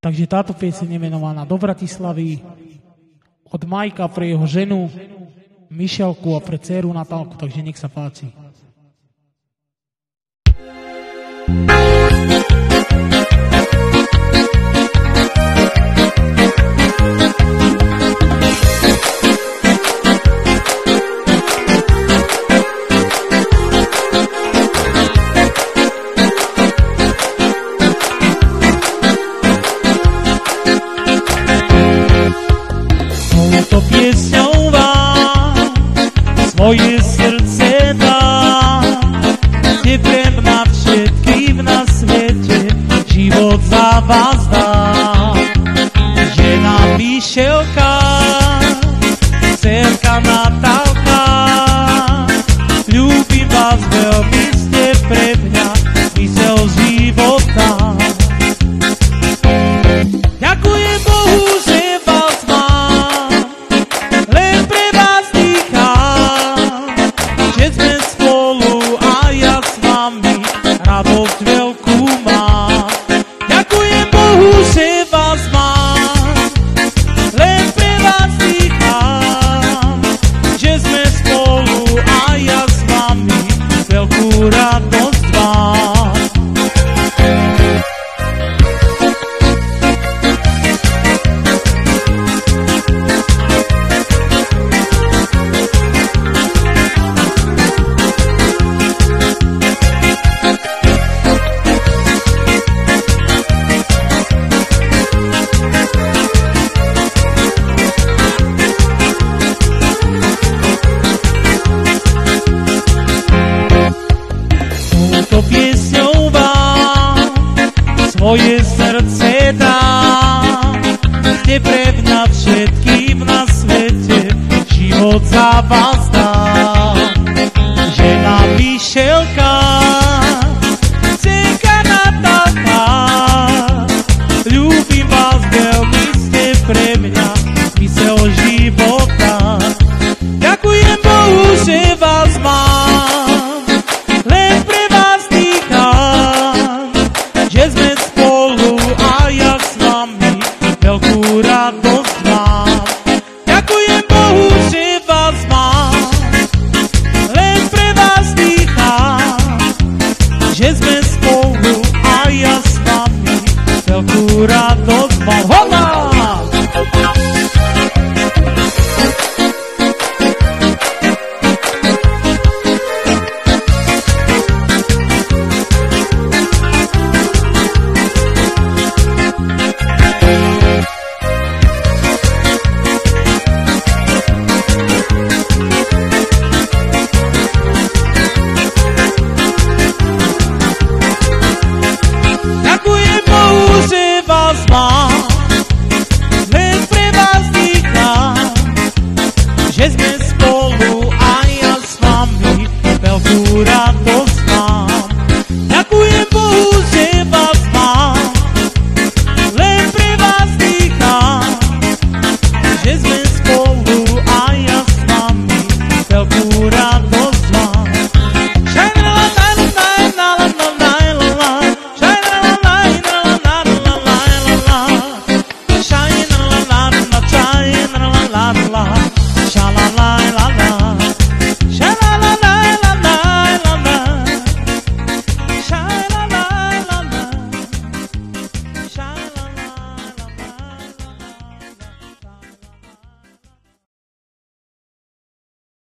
Takže táto pieseň je menovaná do Bratislavy od Majka pre jeho ženu Mišelku a pre dceru Natálku, takže nech sa páči. Moje srdce dá, tebem na všetkým na svete, život za vás dá. Žena Mišelka, dcerka Natálka, ľúbim vás veľmi, ste pre mňa mysel života. Ďakujem Bohu, že vás mám, len pre vás že sme spolu a ja s vami radosť veľkú mám. Ďakujem Bohu, že vás mám, len pre vás dýcham, že sme spolu a ja s vami veľkú radosť mám. Moje srdce dám, ste pre mňa všetkým na svete, život za vás